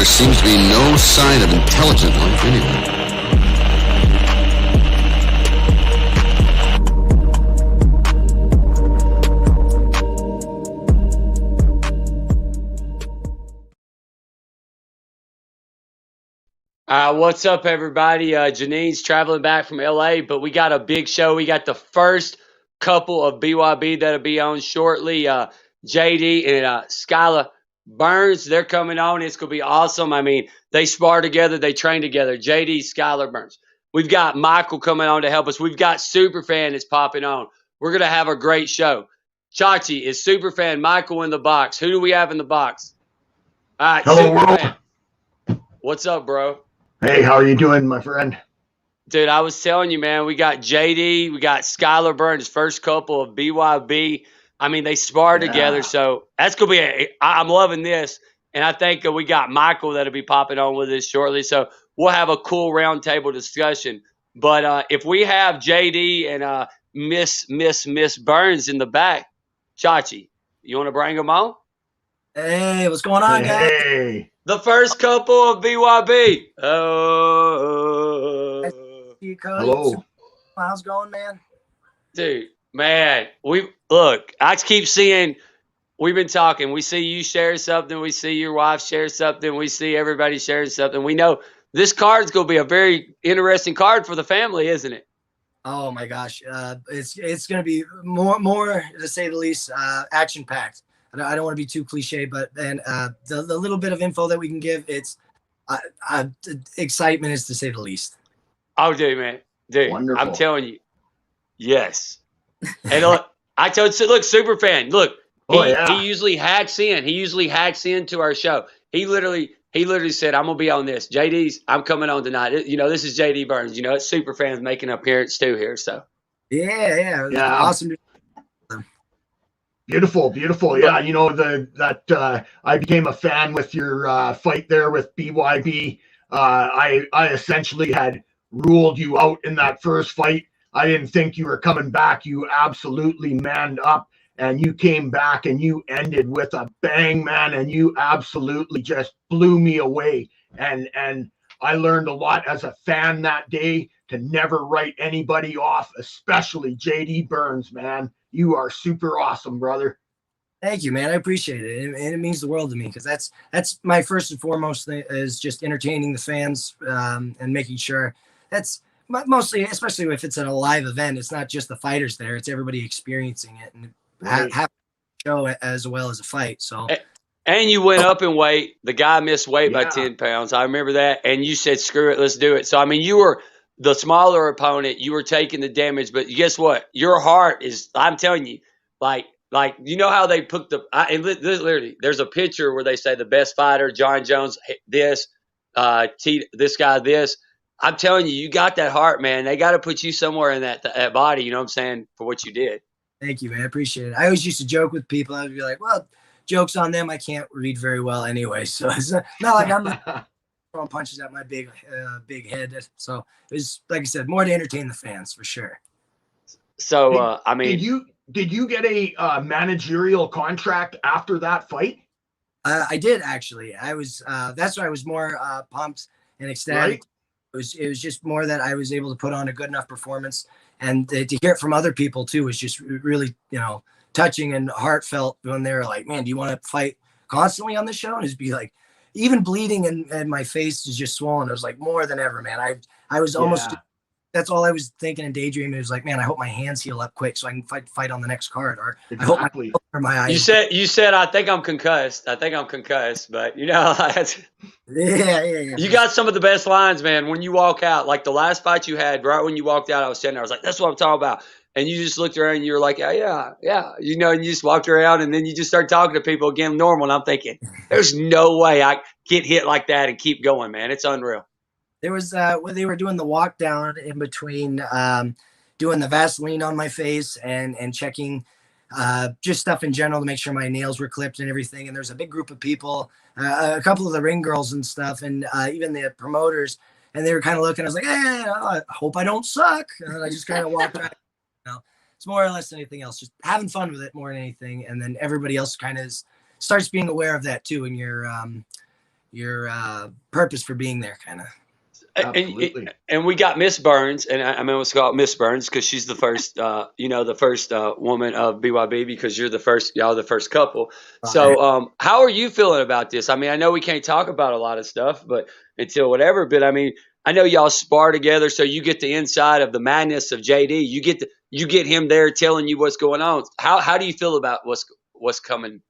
seems to be no sign of intelligent life anywhere. What's up, everybody? Janine's traveling back from LA, but we got a big show. We got the first couple of BYB that'll be on shortly. JD and Skylar Burns, they're coming on. It's going to be awesome. I mean, they spar together, they train together. JD, Skylar Burns. We've got Michael coming on to help us. We've got Superfan that's popping on. We're going to have a great show. Chachi, is Superfan Michael in the box? Who do we have in the box? All right, hello, Superfan. world. What's up, bro? Hey, how are you doing, my friend? Dude, I was telling you, man, we got JD, we got Skylar Burns, first couple of BYB. I mean, they spar together, so that's going to be I'm loving this. And I think we got Michael that'll be popping on with us shortly. So we'll have a cool roundtable discussion. But if we have JD and Miss Burns in the back, Chachi, you want to bring them on? Hey, what's going on, guys? Hey. The first couple of BYB. Hello. How's it going, man? Dude, man, I keep seeing, we've been talking. We see you share something. We see your wife share something. We see everybody sharing something. We know this card's going to be a very interesting card for the family, isn't it? Oh, my gosh. It's going to be more, to say the least, action-packed. I don't want to be too cliche, but then the little bit of info that we can give, it's excitement is to say the least. Oh, dude, man. Dude, wonderful. I'm telling you. Yes. And look, I told you, look, Superfan, look, he usually hacks in. He usually hacks into our show. He literally said, I'm going to be on this. JD's, I'm coming on tonight. This is JD Burns. It's Superfan's making an appearance too here. So. Yeah. Awesome. Beautiful. Yeah, I became a fan with your fight there with BYB. I essentially had ruled you out in that first fight. I didn't think you were coming back. You absolutely manned up and you came back and you ended with a bang, man, and you absolutely just blew me away. And I learned a lot as a fan that day to never write anybody off, especially JD Burns, man. You are super awesome, brother. Thank you, man. I appreciate it. And it means the world to me because that's my first and foremost thing is just entertaining the fans and making sure that's mostly, especially if it's at a live event, it's not just the fighters there. It's everybody experiencing it and have a show as well as a fight. So. And you went up in weight. The guy missed weight by 10 pounds. I remember that. And you said, screw it, let's do it. So, I mean, you were the smaller opponent. You were taking the damage. But guess what? Your heart is, I'm telling you, like you know how they put literally, there's a picture where they say the best fighter, John Jones, this guy, this. I'm telling you, you got that heart, man. They got to put you somewhere in that body, you know what I'm saying, for what you did. Thank you, man. I appreciate it. I always used to joke with people. I would be like, well, joke's on them. I can't read very well anyway. So it's not like I'm throwing punches at my big head. So it was, like I said, more to entertain the fans for sure. So, I mean. Did you get a managerial contract after that fight? I did, actually. I was, that's why I was more pumped and ecstatic. Right? It was just more that I was able to put on a good enough performance, and to hear it from other people too was just really, touching and heartfelt when they were like, man, do you want to fight constantly on the show? And it'd be like, even bleeding and my face is just swollen. It was like more than ever, man. I was almost, that's all I was thinking and daydreaming. It was like, man, I hope my hands heal up quick so I can fight on the next card. Or exactly. I hope my eyes. You said, I think I'm concussed, but yeah. You got some of the best lines, man. When you walk out, like the last fight you had, right when you walked out, I was standing there. I was like, that's what I'm talking about. And you just looked around and you were like, yeah. And you just walked around and then you just started talking to people again, normal. And I'm thinking, there's no way I get hit like that and keep going, man. It's unreal. There was when they were doing the walk down in between doing the Vaseline on my face and checking just stuff in general to make sure my nails were clipped and everything. And there's a big group of people, a couple of the ring girls and stuff, and even the promoters. And they were kind of looking. I was like, hey, I hope I don't suck. And I just kind of walked around. It's more or less anything else, just having fun with it more than anything. And then everybody else kind of starts being aware of that too. And purpose for being there, kind of. Absolutely. And we got Miss Burns, and I mean, let's call it Miss Burns because she's the first, the first woman of BYB because y'all the first couple. So, how are you feeling about this? I mean, I know we can't talk about a lot of stuff, but until whatever. But I mean, I know y'all spar together, so you get the inside of the madness of JD. You get him there telling you what's going on. How do you feel about what's coming?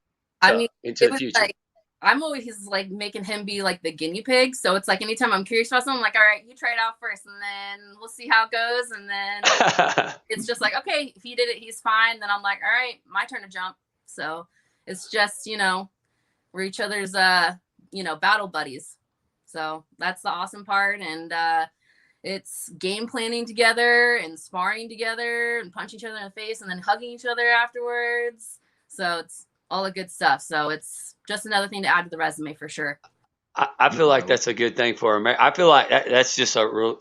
Into the future. Like, I'm always like making him be like the guinea pig. So it's like anytime I'm curious about something, I'm like, all right, you try it out first and then we'll see how it goes. And then it's just like, okay, if he did it, he's fine. Then I'm like, all right, my turn to jump. So it's just, we're each other's, battle buddies. So that's the awesome part. And it's game planning together and sparring together and punching each other in the face and then hugging each other afterwards. So it's all the good stuff. So it's just another thing to add to the resume for sure. I feel like that's a good thing for him. I feel like that's just a real,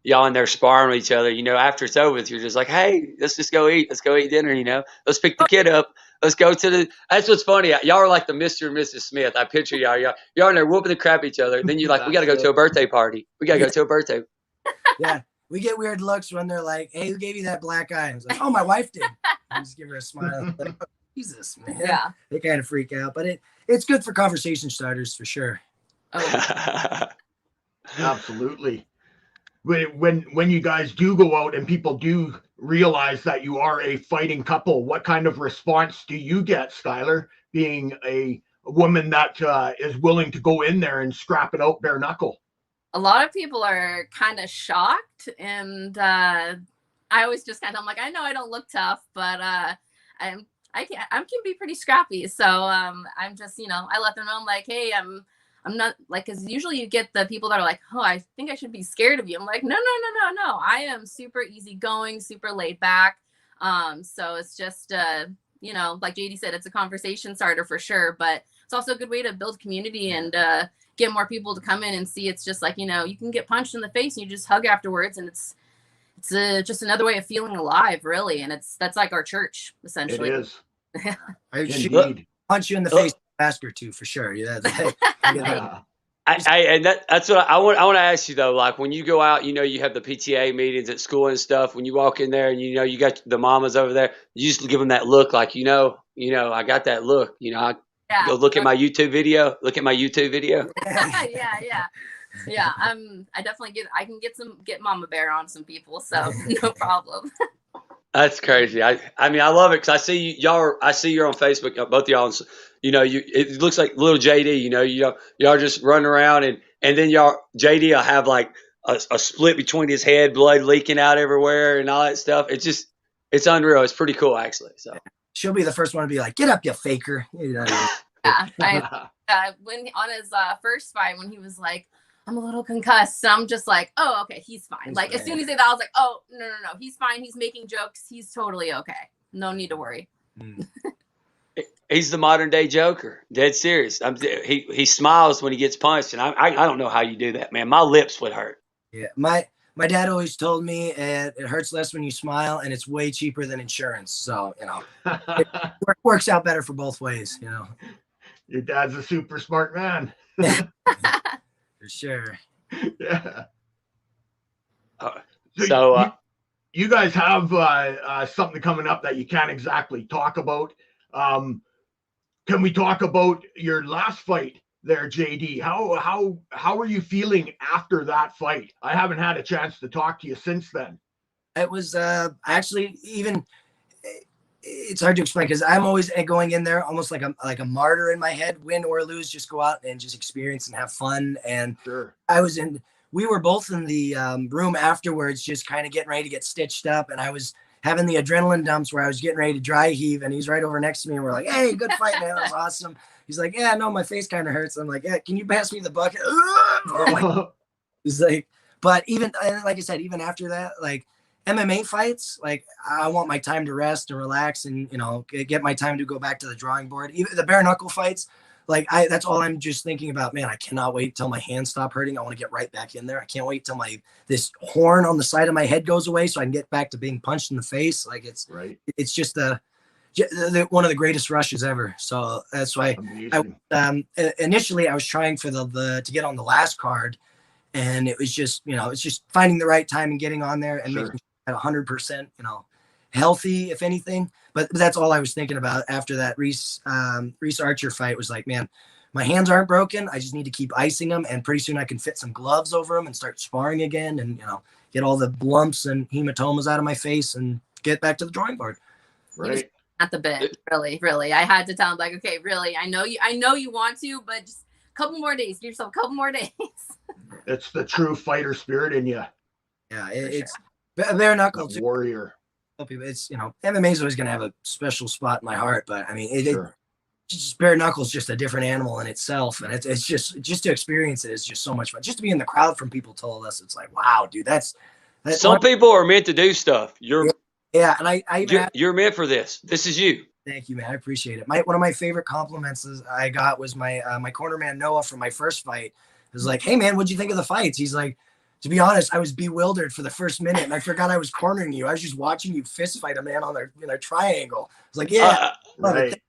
y'all in there sparring with each other. After it's over with, you're just like, hey, let's just go eat. Let's go eat dinner. Let's pick the kid up. Let's go to that's what's funny. Y'all are like the Mr. and Mrs. Smith. I picture y'all in there whooping the crap at each other. Then you're like, we got to go to a birthday party. We got to go to a birthday. Yeah. We get weird looks when they're like, hey, who gave you that black eye? I was like, oh, my wife did. I just give her a smile. Like, oh, Jesus, man. Yeah. They kind of freak out, but it's good for conversation starters for sure. Oh. Absolutely. When you guys do go out and people do realize that you are a fighting couple, what kind of response do you get, Skylar, being a woman that is willing to go in there and scrap it out bare knuckle? A lot of people are kind of shocked, and I always just I'm like, I know I don't look tough, but I can be pretty scrappy. So I'm just, I let them know, I'm like, hey, I'm not like, because usually you get the people that are like, oh, I think I should be scared of you. I'm like, no. I am super easygoing, super laid back. So it's just, like JD said, it's a conversation starter for sure, but it's also a good way to build community and get more people to come in and see. It's just like, you can get punched in the face and you just hug afterwards, and it's just another way of feeling alive, really. And that's like our church, essentially. It is. I should punch you in the face faster too, for sure. Yeah. And that's what I want to ask you though. Like when you go out, you have the PTA meetings at school and stuff. When you walk in there and you got the mamas over there, you just give them that look, like I got that look. I go look at my YouTube video. Yeah. I definitely I can get Mama Bear on some people, so no problem. That's crazy. I mean, I love it because I see I see you're on Facebook, both of y'all. It looks like little JD. Y'all just running around, and then JD will have like a split between his head, blood leaking out everywhere, and all that stuff. It's unreal. It's pretty cool, actually. So she'll be the first one to be like, "Get up, you faker." Yeah. When on his first fight, when he was like, I'm a little concussed. So I'm just like, oh, okay, he's fine. Like, as soon as he said that, I was like, oh, no. He's fine. He's making jokes. He's totally okay. No need to worry. He's the modern day Joker. Dead serious. He smiles when he gets punched. And I don't know how you do that, man. My lips would hurt. Yeah. My dad always told me it hurts less when you smile, and it's way cheaper than insurance. So, it works out better for both ways, Your dad's a super smart man. For sure. Yeah. You guys have something coming up that you can't exactly talk about. Can we talk about your last fight there, JD? How are you feeling after that fight? I haven't had a chance to talk to you since then. It was actually even. It's hard to explain because I'm always going in there almost like a martyr in my head. Win or lose, just go out and just experience and have fun. And sure. We were both in the room afterwards, just kind of getting ready to get stitched up. And I was having the adrenaline dumps where I was getting ready to dry heave, and he's right over next to me. And we're like, hey, good fight, man. That was awesome. He's like, yeah, no, my face kind of hurts. I'm like, yeah, can you pass me the bucket? He's like, but even, like I said, even after that, like, MMA fights, like I want my time to rest and relax and, get my time to go back to the drawing board. Even the bare knuckle fights, like that's all I'm just thinking about, man. I cannot wait till my hands stop hurting. I want to get right back in there. I can't wait till this horn on the side of my head goes away so I can get back to being punched in the face. Like it's right. It's just one of the greatest rushes ever. So that's why initially I was trying for the to get on the last card, and it was just, it's just finding the right time and getting on there and making sure at 100%, healthy, if anything. But that's all I was thinking about after that Reese Archer fight was like, man, my hands aren't broken. I just need to keep icing them, and pretty soon I can fit some gloves over them and start sparring again, and get all the lumps and hematomas out of my face and get back to the drawing board. Right. At the bit, really. I had to tell him, like, okay, really, I know you want to, but just a couple more days. Give yourself a couple more days. It's the true fighter spirit in you. Yeah, it's bare knuckle too. Warrior. It's MMA is always going to have a special spot in my heart, but I mean, just bare knuckles, just a different animal in itself, and it's just to experience it is just so much fun. Just to be in the crowd from people told us, it's like, wow, dude, that's some people are meant to do stuff. And You're meant for this. This is you. Thank you, man. I appreciate it. One of my favorite compliments I got was my corner man Noah from my first fight. It was like, hey man, what'd you think of the fights? He's like, to be honest, I was bewildered for the first minute, and I forgot I was cornering you. I was just watching you fist fight a man on a triangle. I was like, yeah. Right.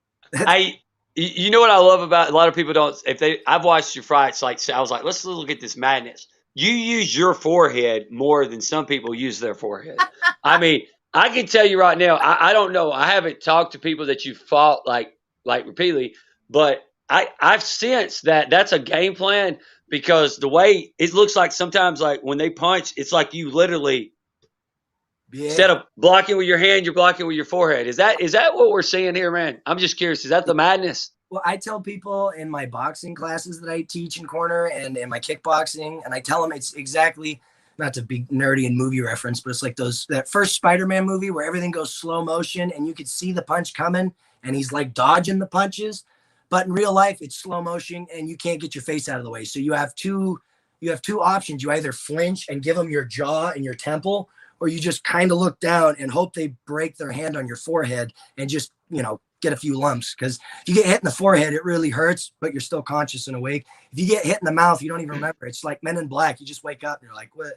You know what I love about a lot of people don't. I've watched your fights. Like, I was like, let's look at this madness. You use your forehead more than some people use their forehead. I mean, I can tell you right now, I don't know. I haven't talked to people that you fought like repeatedly, but I've sensed that that's a game plan, because the way it looks like sometimes, like when they punch, it's like you literally instead of blocking with your hand, you're blocking with your forehead. Is that what we're seeing here, man? I'm just curious. Is that the madness? Well, I tell people in my boxing classes that I teach in corner and in my kickboxing, and I tell them it's exactly, not to be nerdy and movie reference, but it's like that first Spider-Man movie where everything goes slow motion and you could see the punch coming and he's like dodging the punches. But in real life, it's slow motion and you can't get your face out of the way. So you have two options. You either flinch and give them your jaw and your temple, or you just kind of look down and hope they break their hand on your forehead and just, get a few lumps. Because if you get hit in the forehead, it really hurts, but you're still conscious and awake. If you get hit in the mouth, you don't even remember. It's like Men in Black. You just wake up and you're like, what?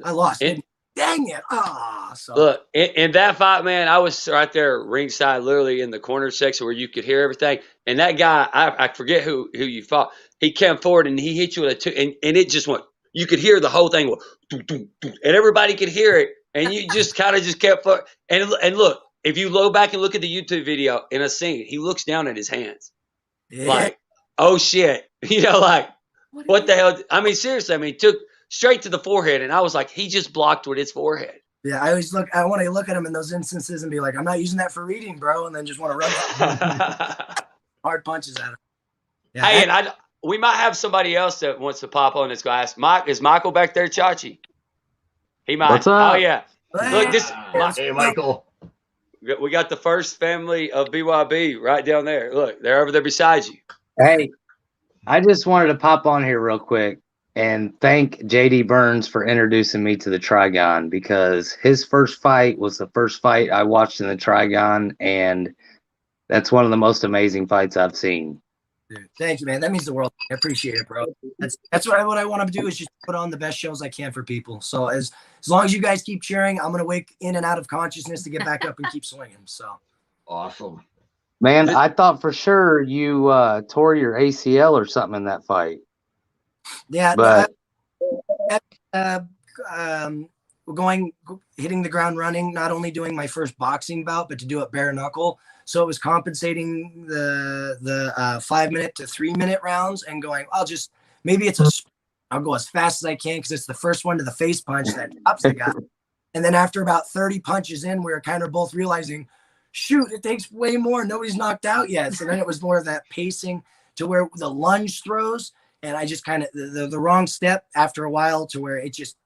I lost. Dang it. So look, in that fight, man, I was right there ringside, literally in the corner section where you could hear everything. And that guy, I forget who you fought. He came forward and he hit you with a two, and it just went. You could hear the whole thing go, doo, doo, doo, and everybody could hear it. And you just kind of just kept. And look, if you go back and look at the YouTube video in a scene, he looks down at his hands, like, oh shit, like what the hell? I mean, seriously, took straight to the forehead, and I was like, he just blocked with his forehead. Yeah, I want to look at him in those instances and be like, I'm not using that for reading, bro, and then just want to run hard punches at him. Yeah, hey, and we might have somebody else that wants to pop on this glass. Is Michael back there, Chachi? He might. What's up? Oh yeah. Look, Hey, Michael. We got the first family of BYB right down there. Look, they're over there beside you. Hey, I just wanted to pop on here real quick and thank JD Burns for introducing me to the Trigon, because his first fight was the first fight I watched in the Trigon, and that's one of the most amazing fights I've seen. Dude, thank you, man. That means the world. I appreciate it, bro. That's what I want to do, is just put on the best shows I can for people. So as long as you guys keep cheering, I'm gonna wake in and out of consciousness to get back up and keep swinging. So Awesome. Man, I thought for sure you tore your ACL or something in that fight. Yeah, but hitting the ground running, not only doing my first boxing bout, but to do it bare knuckle. So it was compensating the 5 minute to 3 minute rounds and going, I'll go as fast as I can because it's the first one to the face punch that drops the guy. And then after about 30 punches in, we were kind of both realizing, shoot, it takes way more. Nobody's knocked out yet. So then it was more of that pacing to where the lunge throws. And I just kind of the wrong step after a while to where it just,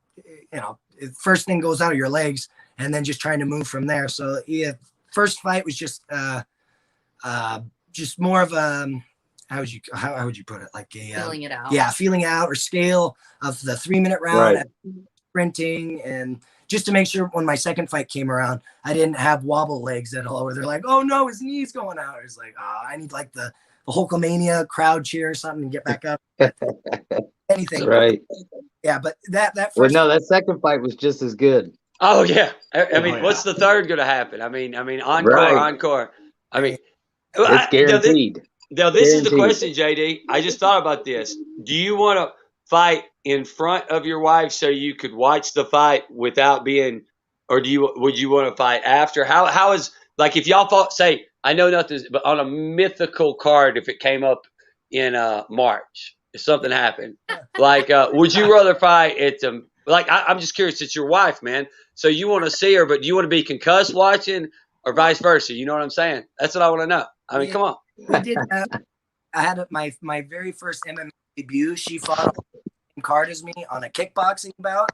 first thing goes out of your legs and then just trying to move from there. So yeah, first fight was just more of a, how would you put it? Like a feeling it out. Yeah, feeling out or scale of the 3 minute round, right. Sprinting, and just to make sure when my second fight came around, I didn't have wobble legs at all where they're like, oh no, his knee's going out. It's like, I need like the Hulkamania crowd cheer or something and get back up. Anything. Right. Yeah, but that first that second fight was just as good. Oh yeah. I mean, what's the third going to happen? I mean, encore, right. encore. I mean, It's guaranteed. Now, this is the Guaranteed. question, JD. I just thought about this. Do you want to fight in front of your wife so you could watch the fight without being, or would you want to fight after? How is, like, if y'all fought, say, I know nothing, but on a mythical card, if it came up in March, if something happened, like, would you rather fight at the, like, I'm just curious. It's your wife, man. So you want to see her, but do you want to be concussed watching, or vice versa? You know what I'm saying? That's what I want to know. I mean, come on. We did. I had my very first MMA debut. She fought on the same card as me on a kickboxing bout,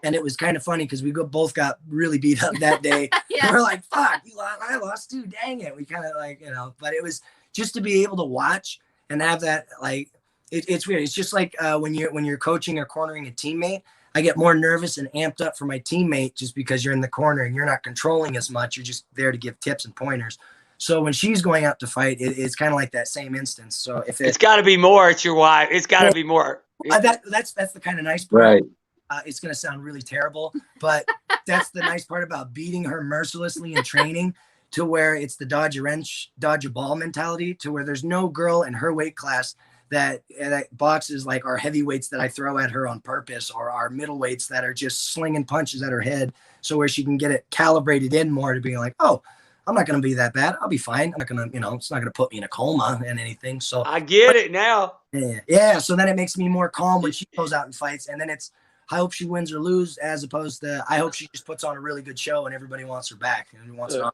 and it was kind of funny because we both got really beat up that day. Yeah. We're like, "Fuck, you lost! I lost too! Dang it!" We kind of like, you know, but it was just to be able to watch and have that, like, it's weird. It's just like when you're coaching or cornering a teammate. I get more nervous and amped up for my teammate just because you're in the corner and you're not controlling as much. You're just there to give tips and pointers. So when she's going out to fight, it's kind of like that same instance. So if it's got to be more, it's your wife. It's got to be more. That's the kind of nice part. Right. It's going to sound really terrible, but that's the nice part about beating her mercilessly in training, to where it's the dodge a wrench, dodge a ball mentality, to where there's no girl in her weight class that boxes like our heavyweights that I throw at her on purpose, or our middleweights that are just slinging punches at her head, so where she can get it calibrated in more to being like, oh, I'm not going to be that bad. I'll be fine. I'm not going to, it's not going to put me in a coma and anything. So I get it now. Yeah. So then it makes me more calm when she goes out and fights. And then it's, I hope she wins or lose, as opposed to, I hope she just puts on a really good show and everybody wants her back and wants her on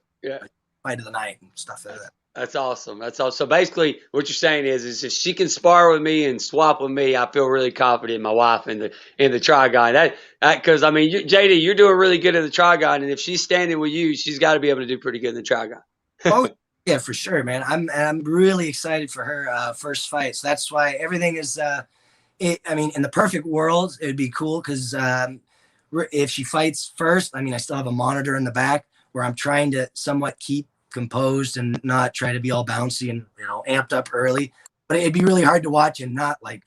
fight of the night and stuff like that. That's awesome. That's awesome. So basically, what you're saying is if she can spar with me and swap with me, I feel really confident in my wife in the Trigon. That because I mean, JD, you're doing really good in the Trigon, and if she's standing with you, she's got to be able to do pretty good in the Trigon. Oh yeah, for sure, man. I'm really excited for her first fight. So that's why everything is. I mean, in the perfect world, it'd be cool because if she fights first, I mean, I still have a monitor in the back where I'm trying to somewhat keep composed and not try to be all bouncy and amped up early, but it'd be really hard to watch and not like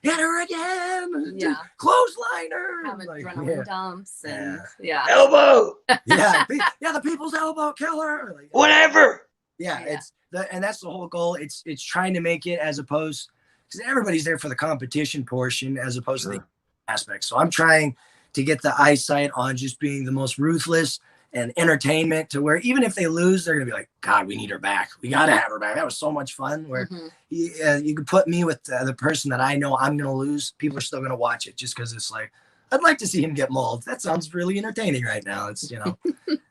hit her again, clothesline her, have adrenaline dumps and elbow, the people's elbow killer, like, whatever. It's and that's the whole goal. It's trying to make it, as opposed, because everybody's there for the competition portion as opposed to the aspect. So I'm trying to get the eyesight on just being the most ruthless and entertainment, to where even if they lose, they're gonna be like, God, we need her back. We gotta have her back. That was so much fun. Where you could put me with the person that I know I'm gonna lose. People are still gonna watch it just because it's like, I'd like to see him get mauled. That sounds really entertaining right now. It's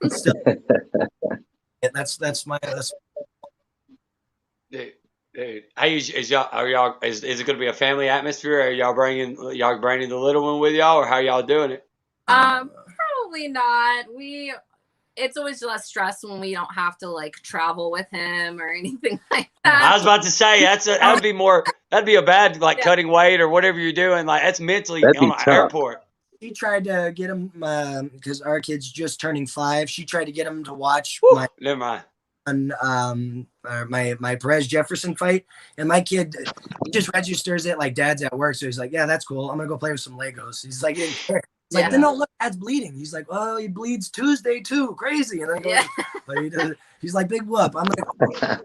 it's still, that's my. Dude, hey, is it going to be a family atmosphere? Are y'all bringing the little one with y'all, or how y'all doing it? Probably not. It's always less stress when we don't have to like travel with him or anything like that. I was about to say that'd be a bad cutting weight or whatever you're doing. Like that's mentally on the airport. She tried to get him because our kid's just turning 5. She tried to get him to watch never mind. My Perez Jefferson fight, and my kid just registers it like dad's at work, so he's like, yeah, that's cool, I'm gonna go play with some Legos. He's like, he's like, then no, look, dad's bleeding. He's like, oh, he bleeds Tuesday too, crazy. And I go, but he's like, big whoop, I'm gonna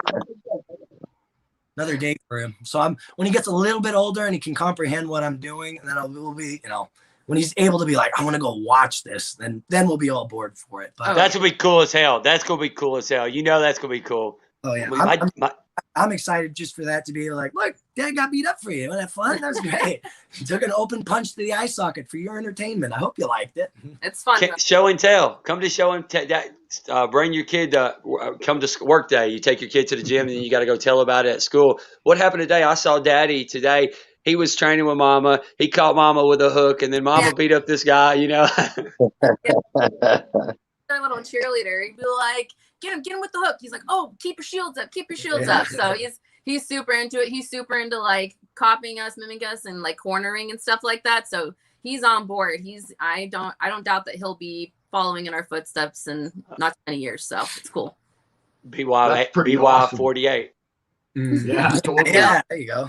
another day for him. So when he gets a little bit older and he can comprehend what I'm doing, and then we'll be, when he's able to be like, I want to go watch this, then we'll be all bored for it. But that's gonna be cool as hell. That's gonna be cool as hell. That's gonna be cool. Oh yeah, I'm excited just for that, to be like, look, Dad got beat up for you. Wasn't that fun? That was great. He took an open punch to the eye socket for your entertainment. I hope you liked it. It's fun. Show and tell. Come to show and tell. Bring your kid. Come to work day. You take your kid to the gym, and then you got to go tell about it at school. What happened today? I saw Daddy today. He was training with Mama. He caught Mama with a hook, and then Mama beat up this guy. Our little cheerleader. He'd be like, get him with the hook. He's like, oh, keep your shields up. So he's super into it. He's super into like copying us, mimicking us, and like cornering and stuff like that. So he's on board. I don't doubt that he'll be following in our footsteps in not too many years. So it's cool. BY awesome. 48. Yeah, totally. Yeah, there you go.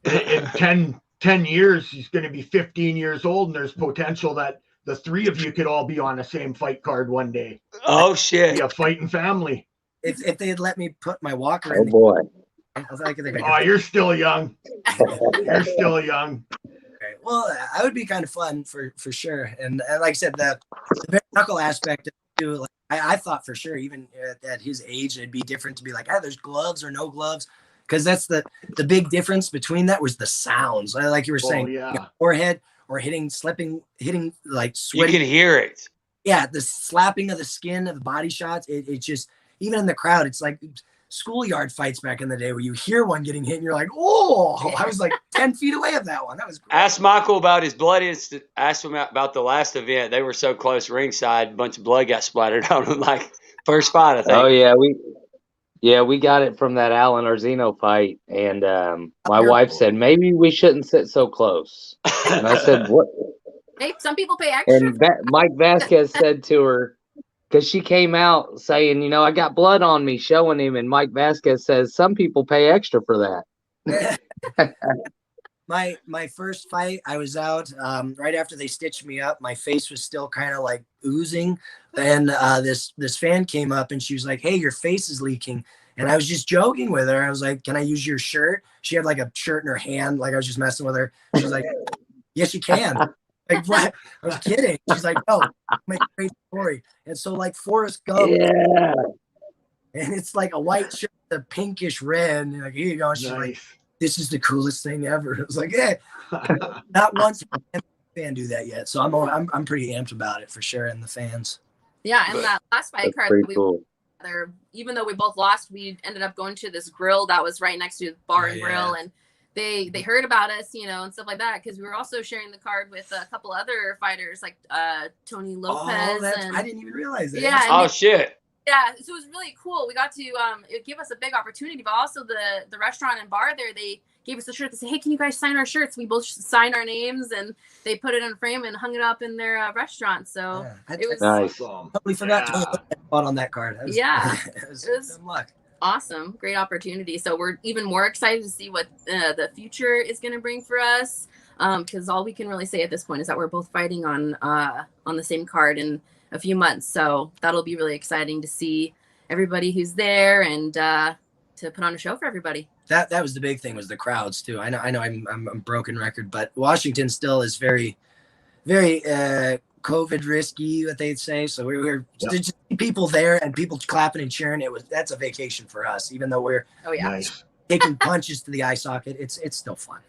In 10 years, he's going to be 15 years old, and there's potential that the 3 of you could all be on the same fight card one day. Oh shit! Be a fighting family. if they had let me put my walker Oh in, boy. Oh, you're still young. You're still young. Okay. Well, that would be kind of fun for sure. And like I said, the bare knuckle aspect of it too, like, I thought for sure, even at his age, it'd be different to be like, there's gloves or no gloves. Because that's the big difference between that was the sounds. Like you were saying, forehead or hitting like sweaty. You can hear it. Yeah, the slapping of the skin of the body shots. It just, even in the crowd, it's like schoolyard fights back in the day where you hear one getting hit and you're like, oh, I was like 10 feet away of that one. That was great. Ask Michael about his blood incident. Ask him about the last event. They were so close ringside, a bunch of blood got splattered on them, like first fight, I think. Oh yeah, we got it from that Alan Orzino fight, and my wife said maybe we shouldn't sit so close, and I said what? Hey, some people pay extra. And Mike Vasquez said to her, because she came out saying, I got blood on me, showing him, and Mike Vasquez says some people pay extra for that. My first fight, I was out right after they stitched me up. My face was still kind of like oozing, and this fan came up and she was like, "Hey, your face is leaking." And I was just joking with her. I was like, "Can I use your shirt?" She had like a shirt in her hand, like I was just messing with her. She was like, "Yes, you can." Like, what? I was kidding. She's like, "No, make a great story." And so like Forrest Gump, Yeah, and it's like a white shirt, a pinkish red, and like, here you go. And she's like, "This is the coolest thing ever." It was like, not once did a fan do that yet. So I'm pretty amped about it for sure. And the fans. Yeah, and that last fight card that we cool. together, even though we both lost, we ended up going to this grill that was right next to the bar and grill, and they heard about us, and stuff like that, because we were also sharing the card with a couple other fighters like Tony Lopez. I didn't even realize that. Yeah. Oh shit. Yeah, so it was really cool. We got to it gave us a big opportunity, but also the restaurant and bar there, they gave us a shirt. They said, "Hey, can you guys sign our shirts?" We both signed our names, and they put it in a frame and hung it up in their restaurant. So it was nice. Totally forgot to put on that card. It was dumb luck. Awesome, great opportunity. So we're even more excited to see what the future is going to bring for us. Because all we can really say at this point is that we're both fighting on the same card in a few months. So that'll be really exciting to see everybody who's there and to put on a show for everybody. That was the big thing, was the crowds too. I know I'm a broken record, but Washington still is very, very COVID risky, what they'd say. So we were just people there and people clapping and cheering. That's a vacation for us, even though we're taking punches to the eye socket. It's still fun.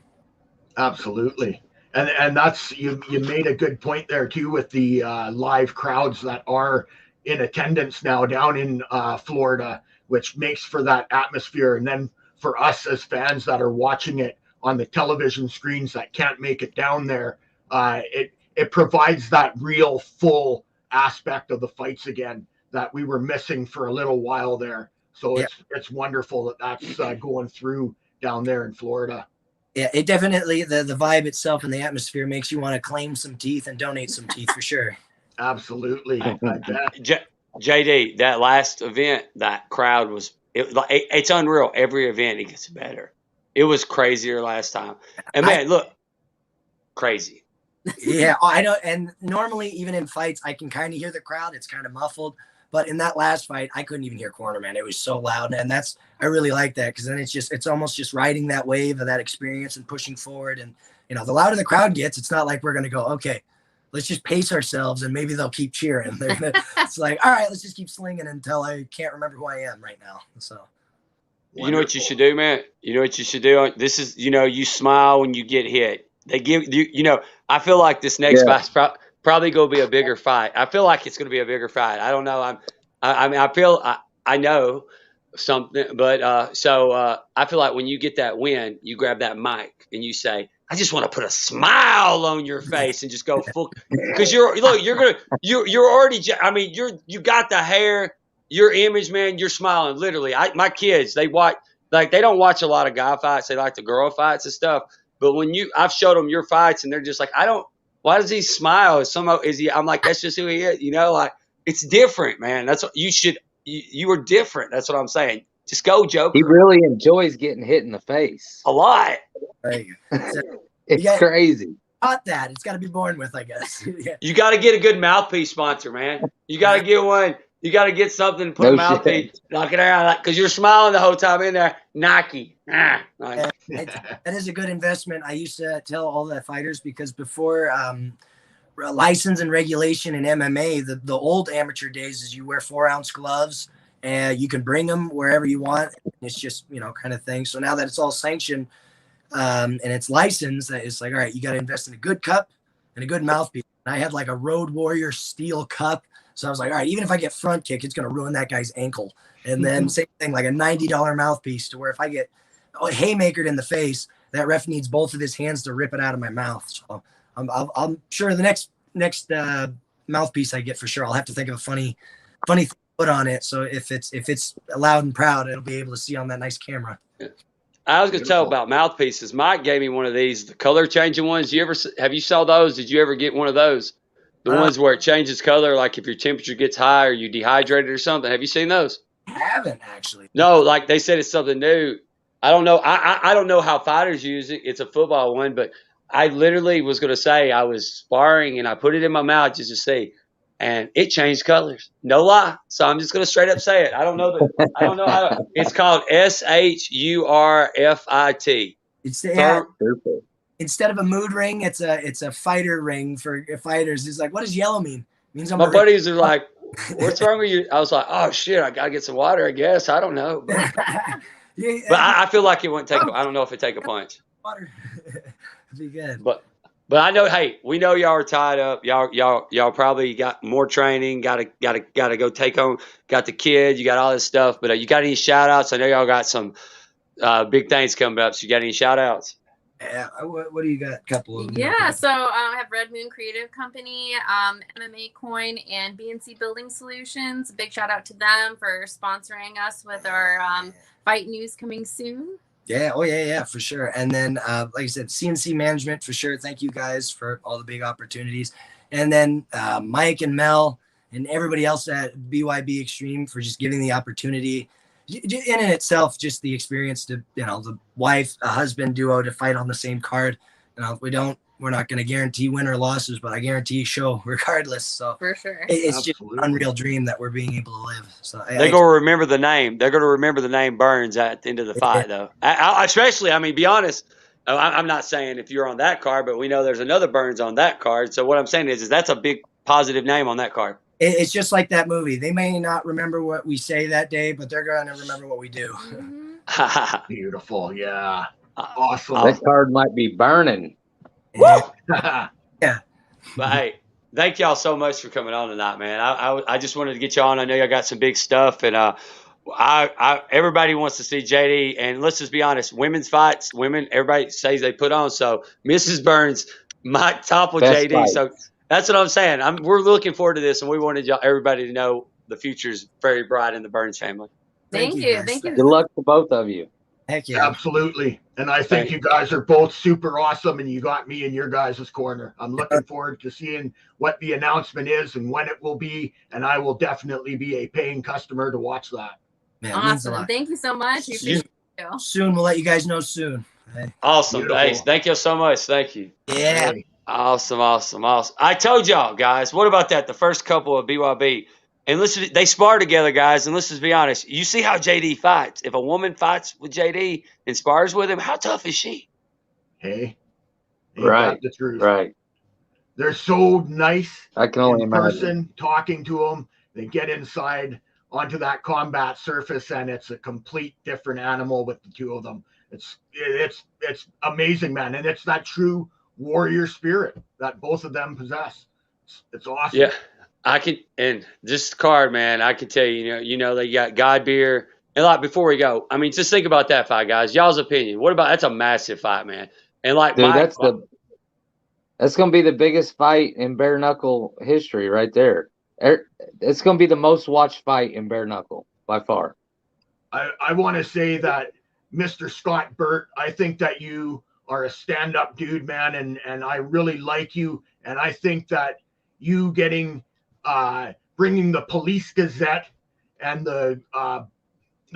Absolutely. And that's, you made a good point there too, with the live crowds that are in attendance now down in Florida, which makes for that atmosphere. And then for us as fans that are watching it on the television screens that can't make it down there, it provides that real full aspect of the fights again that we were missing for a little while there. So it's wonderful that that's going through down there in Florida. Yeah, it definitely, the vibe itself and the atmosphere makes you want to claim some teeth and donate some teeth for sure. Absolutely. I bet. JD, that last event, that crowd was, it's unreal. Every event, it gets better. It was crazier last time. And man, look, crazy. Yeah, I know. And normally, even in fights, I can kind of hear the crowd. It's kind of muffled. But in that last fight, I couldn't even hear corner, man. It was so loud. And I really like that, because then it's almost just riding that wave of that experience and pushing forward. And, the louder the crowd gets, it's not like we're going to go, okay, let's just pace ourselves and maybe they'll keep cheering. It's like, all right, let's just keep slinging until I can't remember who I am right now. So, you know what you should do, man? You know what you should do? This is, you smile when you get hit. They give you, I feel like this next fight's probably going to be a bigger fight. I feel like it's going to be a bigger fight. I don't know. I know something, but so I feel like when you get that win, you grab that mic and you say, "I just want to put a smile on your face," and just go full, because you're already, you got the hair, your image, man, you're smiling. Literally, my kids, they watch, like, they don't watch a lot of guy fights. They like the girl fights and stuff. But when I've showed them your fights and they're just like, why does he smile? I'm like, that's just who he is. Like, it's different, man. That's what you were different. That's what I'm saying. Just go, Joker. He really enjoys getting hit in the face. A lot. It's crazy. Not that. It's got to be born with, I guess. You got to get a good mouthpiece sponsor, man. You got to get one. You got to get something, put No a mouthpiece, knock it around, because you're smiling the whole time in there. Nike. Like, That is a good investment. I used to tell all the fighters, because before license and regulation in MMA, the old amateur days is you wear 4-ounce gloves and you can bring them wherever you want. It's just, kind of thing. So now that it's all sanctioned and it's licensed, it's like, all right, you got to invest in a good cup and a good mouthpiece. And I had like a Road Warrior steel cup. So I was like, all right, even if I get front kick, it's going to ruin that guy's ankle. And then same thing, like a $90 mouthpiece, to where if I get haymakered in the face, that ref needs both of his hands to rip it out of my mouth. So I'm sure the next mouthpiece I get, for sure, I'll have to think of a funny thing to put on it. So if it's loud and proud, it'll be able to see on that nice camera. I was going to tell about mouthpieces. Mike gave me one of these, the color changing ones. Have you saw those? Did you ever get one of those? The ones where it changes color, like if your temperature gets high or you dehydrated or something. Have you seen those? I haven't actually. No, like they said it's something new. I don't know. I don't know how fighters use it. It's a football one, but I literally was going to say I was sparring and I put it in my mouth just to see, and it changed colors. No lie. So I'm just going to straight up say it. I don't know how to. It's called SHURFIT. It's instead of a mood ring, it's a fighter ring for fighters. It's like, what does yellow mean? It means My buddies are like, "What's wrong with you?" I was like, "Oh shit, I gotta get some water. I guess I don't know." But I feel like it wouldn't take. I don't know if it take a punch. Water. Be good. But I know. Hey, we know y'all are tied up. Y'all probably got more training. Got to go take on. Got the kid. You got all this stuff. But you got any shout outs? I know y'all got some big things coming up. So you got any shout outs? Yeah. What do you got? A couple of them. Yeah. So I have Red Moon Creative Company, MMAcoin, and BNC Building Solutions. Big shout out to them for sponsoring us with our fight news coming soon. Yeah. Oh, yeah, for sure. And then, like I said, CNC Management, for sure. Thank you guys for all the big opportunities. And then Mike and Mel and everybody else at BYB Extreme for just giving the opportunity. In itself, just the experience to, the wife, a husband duo to fight on the same card. We're not going to guarantee win or losses, but I guarantee show regardless. So for sure, it's just an unreal dream that we're being able to live. So they're going to remember the name. They're going to remember the name Burns at the end of the fight, though. Especially, be honest. I'm not saying if you're on that card, but we know there's another Burns on that card. So what I'm saying is that's a big positive name on that card. It's just like that movie. They may not remember what we say that day, but they're going to remember what we do. Beautiful. Yeah. Awesome. That card might be burning. Yeah. But hey, thank y'all so much for coming on tonight, man. I just wanted to get you on. I know y'all got some big stuff, and everybody wants to see JD. And let's just be honest, women's fights, everybody says they put on. So Mrs. Burns might topple JD. Fight. So that's what I'm saying. We're looking forward to this, and we wanted everybody to know the future's very bright in the Burns family. Thank you. Good luck to both of you. Heck yeah. Absolutely. And I think you guys are both super awesome, and you got me in your guys' corner. I'm looking forward to seeing what the announcement is and when it will be, and I will definitely be a paying customer to watch that. Man, awesome. Thank you so much. Soon. We'll let you guys know soon. Hey. Awesome. Thanks. Thank you so much. Thank you. Yeah. Hey. Awesome. I told y'all, guys, what about that? The first couple of BYB. And listen, they spar together, guys. And let's just be honest. You see how JD fights. If a woman fights with JD and spars with him, how tough is she? Hey. Right. The truth. Right. They're so nice. I can only in imagine. person, talking to them. They get inside onto that combat surface, and it's a complete different animal with the two of them. It's amazing, man. And it's that true warrior spirit that both of them possess. It's awesome. Yeah. I can, and this card, man, I can tell you, they got God Beer. And like before we go, just think about that fight, guys. Y'all's opinion. What about that's a massive fight, man. And like, dude, that's gonna be the biggest fight in bare knuckle history, right there. It's gonna be the most watched fight in bare knuckle by far. I want to say that Mr. Scott Burt, I think that you are a stand-up dude, man, and I really like you, and I think that you bringing the Police Gazette and the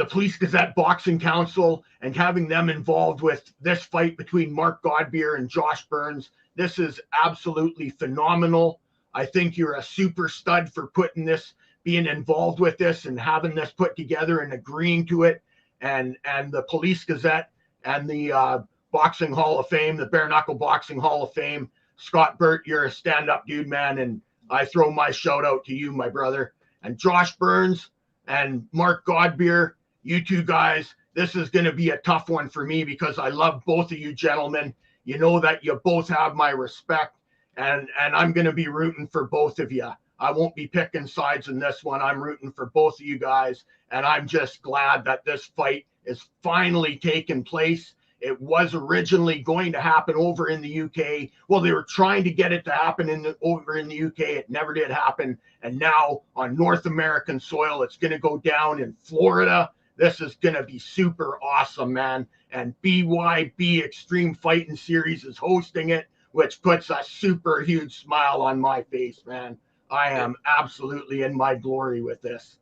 Police Gazette Boxing Council and having them involved with this fight between Mark Godbeer and Josh Burns. This is absolutely phenomenal. I think you're a super stud for putting this being involved with this and having this put together and agreeing to it, and the Police Gazette and the Boxing Hall of Fame, the Bare Knuckle Boxing Hall of Fame. Scott Burt, you're a stand-up dude, man, and I throw my shout out to you, my brother. And Josh Burns and Mark Godbeer, you two guys, this is going to be a tough one for me because I love both of you gentlemen. You know that you both have my respect, and I'm going to be rooting for both of you. I won't be picking sides in this one. I'm rooting for both of you guys, and I'm just glad that this fight is finally taking place. It was originally going to happen over in the UK. Well, they were trying to get it to happen over in the UK. It never did happen. And now on North American soil, it's going to go down in Florida. This is going to be super awesome, man. And BYB Extreme Fighting Series is hosting it, which puts a super huge smile on my face, man. I am absolutely in my glory with this.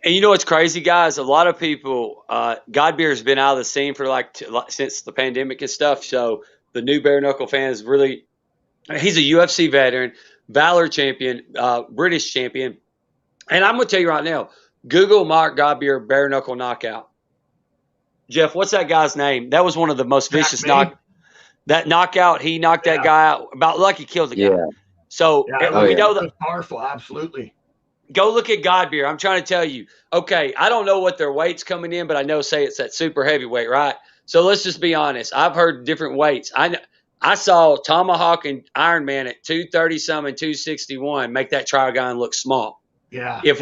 And you know what's crazy, guys? A lot of people, Godbeer's been out of the scene for since the pandemic and stuff. So the new bare knuckle fans really, he's a UFC veteran, Valor champion, British champion. And I'm going to tell you right now, Google Mark Godbeer bare knuckle knockout. Jeff, what's that guy's name? That was one of the most vicious knockout. He knocked that guy out about like he killed the guy. Yeah. So we know that. Powerful, absolutely. Go look at Godbeer. I'm trying to tell you. Okay, I don't know what their weight's coming in, but I know say it's that super heavyweight, right? So let's just be honest. I've heard different weights. I saw Tomahawk and Iron Man at 230 something, 261 make that Trigon look small. Yeah. If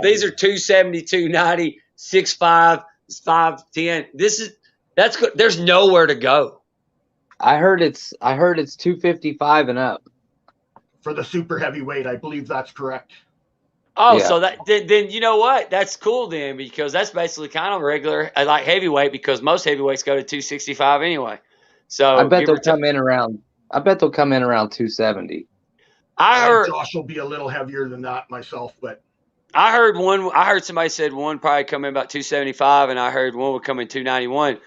these are 270, 290, 6'5", 5'10", that's good. There's nowhere to go. I heard it's 255 and up. For the super heavyweight, I believe that's correct. Oh, Yeah. so then you know what? That's cool then, because that's basically kind of regular, like heavyweight, because most heavyweights go to 265 anyway. So I bet they'll come in around 270. I heard Josh will be a little heavier than that myself, but I heard somebody said one probably come in about 275, and I heard one would come in 291.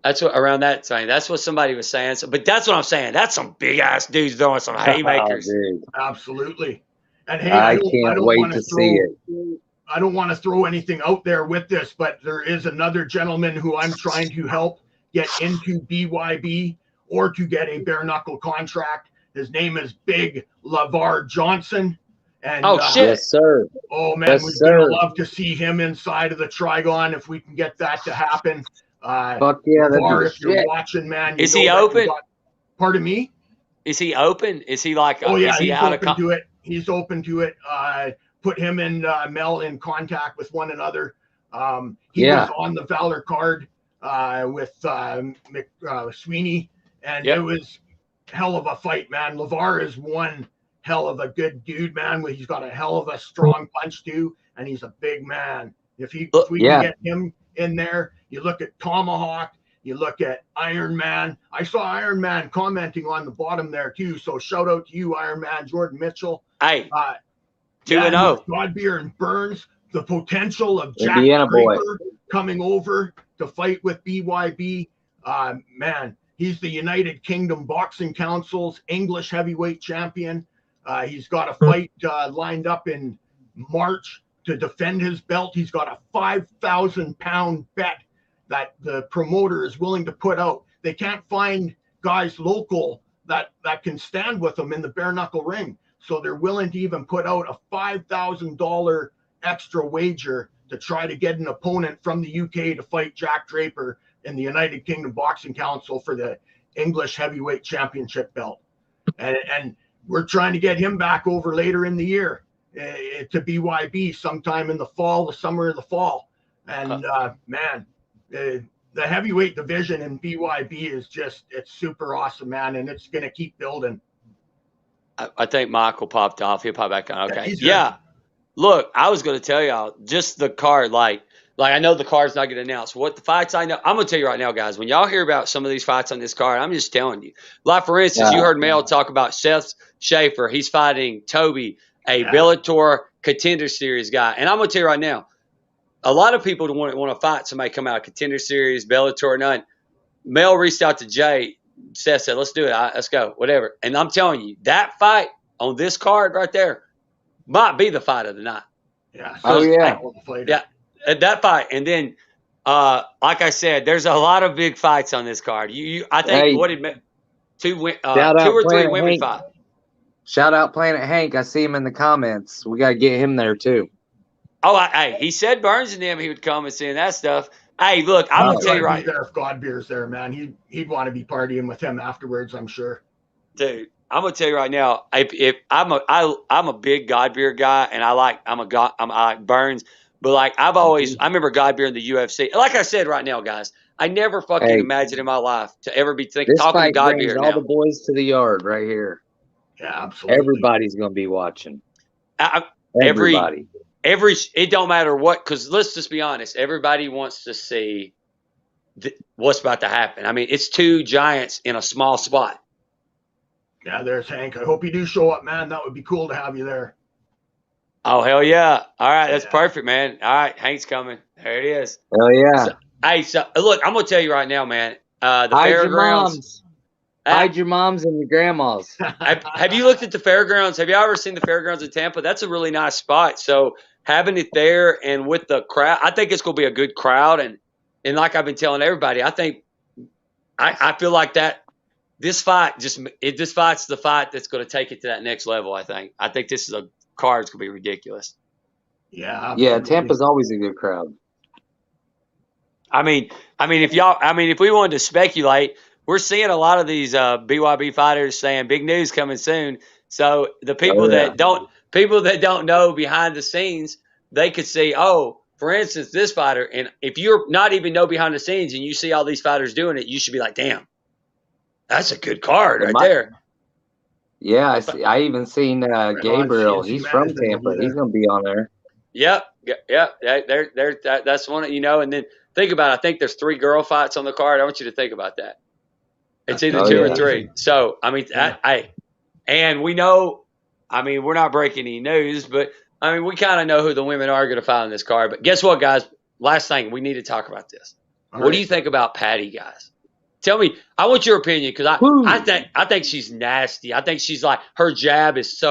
That's what around that saying. That's what somebody was saying. So, but that's what I'm saying. That's some big ass dudes throwing some haymakers. Oh, absolutely. And hey, I can't wait to see it. I don't want to throw anything out there with this, but there is another gentleman who I'm trying to help get into BYB or to get a bare knuckle contract. His name is Big LeVar Johnson. And shit. Yes, sir. Oh man, Yes, we'd sir. love to see him inside of the Trigon if we can get that to happen. Fuck yeah, LeVar, that'd if be you're shit. watching, man, Is he open? Pardon me? Is he open? Is he like? Oh yeah, is he he's out open to it. He's open to it. Put him and Mel in contact with one another. He was on the Valor card with Sweeney, and it was hell of a fight, man. LeVar is one hell of a good dude, man. He's got a hell of a strong punch too, and he's a big man. If we can get him in there, you look at Tomahawk, you look at Iron Man. I saw Iron Man commenting on the bottom there too. So shout out to you, Iron Man, Jordan Mitchell. Hey, 2-0. Godbeer and Burns. The potential of Jack Indiana boy Draper coming over to fight with BYB. Man, he's the United Kingdom Boxing Council's English heavyweight champion. He's got a fight lined up in March to defend his belt. He's got a 5,000-pound bet that the promoter is willing to put out. They can't find guys local that can stand with them in the bare knuckle ring. So they're willing to even put out a $5,000 extra wager to try to get an opponent from the UK to fight Jack Draper in the United Kingdom Boxing Council for the English heavyweight championship belt. And we're trying to get him back over later in the year to BYB sometime in the fall, the summer of the fall. And man, the heavyweight division in BYB is it's super awesome, man. And it's going to keep building. I think Michael popped off. He'll pop back on. Okay. Yeah. Look, I was going to tell y'all just the card. Like I know the card's not going to announce what the fights I know. I'm going to tell you right now, guys, when y'all hear about some of these fights on this card, I'm just telling you. Like, for instance, you heard Mel talk about Seth Schaefer. He's fighting Toby, a Bellator Contender Series guy. And I'm going to tell you right now, a lot of people want to fight somebody come out of Contender Series, Bellator, none. Mel reached out to Jay. Seth said, let's do it. Let's go, whatever. And I'm telling you, that fight on this card right there might be the fight of the night. Yeah. Oh, yeah. Yeah, that fight, and then, like I said, there's a lot of big fights on this card. I think Hey. what did two Shout out or three Planet women Hank. fight. Shout out Planet Hank. I see him in the comments. We got to get him there too. Oh, hey, he said Burns and them he would come and see that stuff. Hey, look, I'm gonna tell you right, there if God beer's there, man. He'd want to be partying with him afterwards, I'm sure. dude. I'm gonna tell you right now. If I'm a big Godbeer guy, and I like Burns, but like I remember Godbeer in the UFC. Like I said right now, guys, I never fucking imagined in my life to ever be talking to Godbeer now. All the boys to the yard right here. Yeah, absolutely. Everybody's gonna be watching. Everybody. It don't matter what, because let's just be honest. Everybody wants to see what's about to happen. I mean, it's two giants in a small spot. Yeah, there's Hank. I hope you do show up, man. That would be cool to have you there. Oh, hell yeah. All right, that's perfect, man. All right, Hank's coming. There it is. Oh, yeah. So look, I'm going to tell you right now, man. The Hide fairgrounds. Hide your moms and your grandmas. Have you looked at the fairgrounds? Have you ever seen the fairgrounds in Tampa? That's a really nice spot. So having it there and with the crowd, I think it's going to be a good crowd. And like I've been telling everybody, I think I feel like that this fight's the fight that's going to take it to that next level. I think this is a card that's going to be ridiculous. Yeah. Absolutely. Yeah. Tampa's always a good crowd. I mean, if we wanted to speculate, we're seeing a lot of these BYB fighters saying big news coming soon. So the people that don't know behind the scenes, they could see, for instance, this fighter. And if you're not even know behind the scenes and you see all these fighters doing it, you should be like, damn, that's a good card there. Yeah, I even seen Gabriel. He's from Tampa. He's gonna be on there. Yep. That's one. And then think about it. I think there's 3 girl fights on the card. I want you to think about that. It's either 2 or 3. So, I mean, and we know, I mean, we're not breaking any news, but, I mean, we kind of know who the women are going to fight on this card. But guess what, guys? Last thing, we need to talk about this. What do you think about Patty, guys? Tell me, I want your opinion, because I think she's nasty. I think she's like, her jab is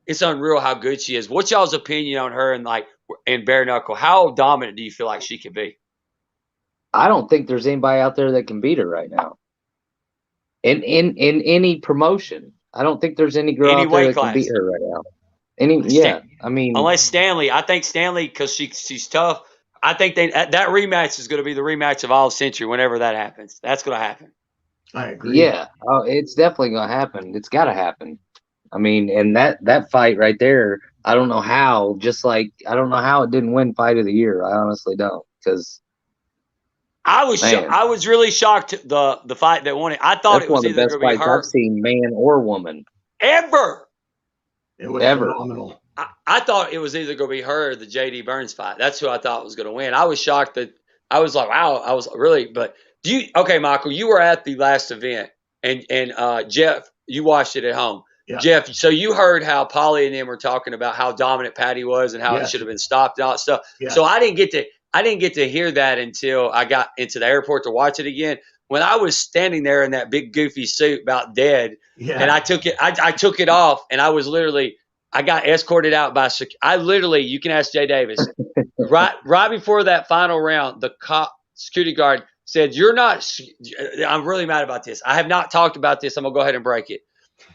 it's unreal how good she is. What's y'all's opinion on her and bare knuckle? How dominant do you feel like she can be? I don't think there's anybody out there that can beat her right now. In any promotion, I don't think there's any girl out there that can beat her right now. Unless Stanley. I think Stanley, because she's tough. I think that rematch is going to be the rematch of all century. Whenever that happens, that's going to happen. I agree. Yeah, it's definitely going to happen. It's got to happen. I mean, and that fight right there, I don't know how. Just like I don't know how it didn't win Fight of the Year. I honestly don't, because. I was really shocked the fight that won it. I thought it was either going to be her. I've seen, man or woman. Ever. It was phenomenal. I thought it was either going to be her or the JD Burns fight. That's who I thought was going to win. I was shocked that I was like, wow, I was really. But okay, Michael, you were at the last event, and Jeff, you watched it at home. Yeah. Jeff, so you heard how Polly and them were talking about how dominant Patty was and how it should have been stopped and all that stuff. Yes. So I didn't get to hear that until I got into the airport to watch it again. When I was standing there in that big goofy suit about dead, and I took it off, and I got escorted out by you can ask Jay Davis, right before that final round, the security guard said, "You're not." I'm really mad about this. I have not talked about this. I'm gonna go ahead and break it.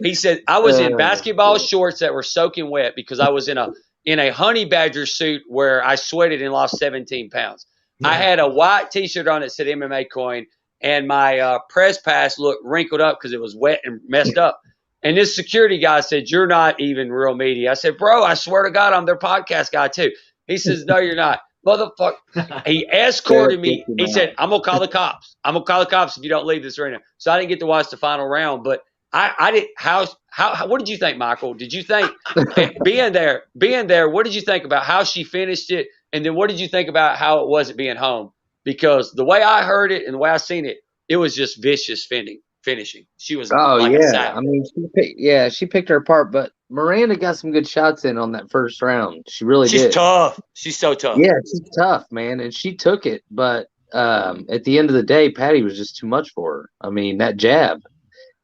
He said I was in basketball shorts that were soaking wet because I was in a honey badger suit where I sweated and lost 17 pounds. Yeah. I had a white T-shirt on that said MMAcoin, and my press pass looked wrinkled up because it was wet and messed up. And this security guy said, "You're not even real media." I said, "Bro, I swear to God, I'm their podcast guy too." He says, "No, you're not." Motherfucker. He escorted me. He said, "I'm going to call the cops. I'm going to call the cops if you don't leave this arena." So I didn't get to watch the final round, but I didn't. What did you think, Michael? Did you think being there? What did you think about how she finished it, and then what did you think about how it was being home? Because the way I heard it and the way I seen it, it was just vicious finishing. She was. I mean, she picked her apart, but Miranda got some good shots in on that first round. She really did. She's tough. She's so tough. Yeah, she's tough, man, and she took it. But at the end of the day, Patty was just too much for her. I mean, that jab.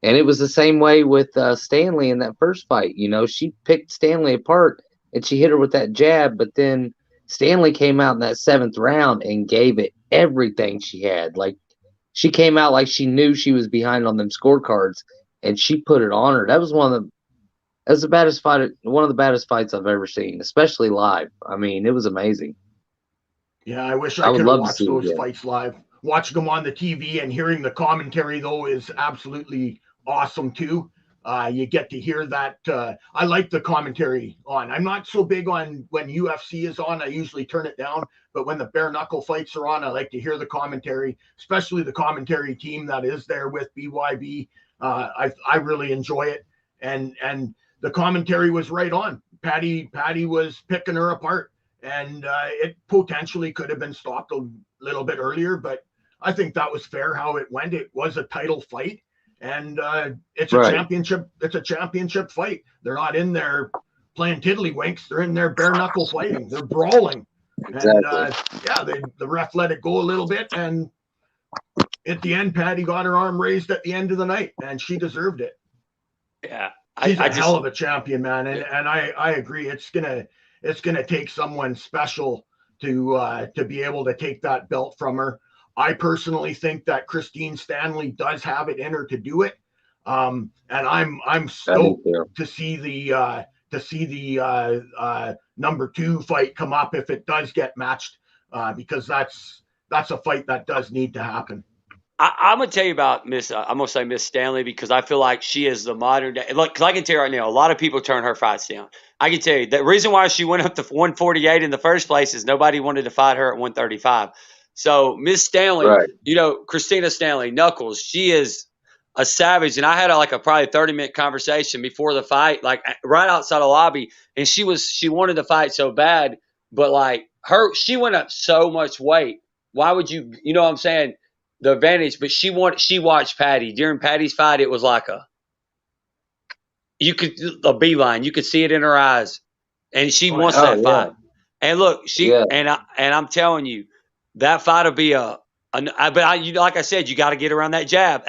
And it was the same way with Stanley in that first fight. You know, she picked Stanley apart, and she hit her with that jab, but then Stanley came out in that 7th round and gave it everything she had. Like, she came out like she knew she was behind on them scorecards, and she put it on her. That was one of the baddest fights I've ever seen, especially live. I mean, it was amazing. Yeah, I wish I I would could love to watch see it those again. fights live. Watching them on the TV and hearing the commentary, though, is absolutely awesome, too. You get to hear that. I like the commentary on. I'm not so big on when UFC is on. I usually turn it down. But when the bare knuckle fights are on, I like to hear the commentary, especially the commentary team that is there with BYB. I really enjoy it. And the commentary was right on. Patty was picking her apart. And it potentially could have been stopped a little bit earlier, but I think that was fair how it went. It was a title fight, and it's a championship. It's a championship fight. They're not in there playing tiddlywinks. They're in there bare knuckle fighting. They're brawling. Exactly. And the ref let it go a little bit, and at the end, Patty got her arm raised at the end of the night, and she deserved it. Yeah, she's a hell of a champion, man, and I agree. It's gonna take someone special to be able to take that belt from her. I personally think that Christine Stanley does have it in her to do it, and I'm stoked to see the number 2 fight come up if it does get matched, because that's a fight that does need to happen. I'm gonna tell you about Miss. I'm gonna say Miss Stanley because I feel like she is the modern day. Look, because I can tell you right now, a lot of people turn her fights down. I can tell you the reason why she went up to 148 in the first place is nobody wanted to fight her at 135. So Miss Stanley, you know, Christina Stanley, Knuckles, she is a savage. And I had a probably 30-minute conversation before the fight, like right outside the lobby, and she wanted to fight so bad, but like she went up so much weight. Why would you know what I'm saying? The advantage, but she watched Patty during Patty's fight. It was like a beeline. You could see it in her eyes, and she wants that fight. And look, and I'm telling you, that fight will be like I said, you got to get around that jab.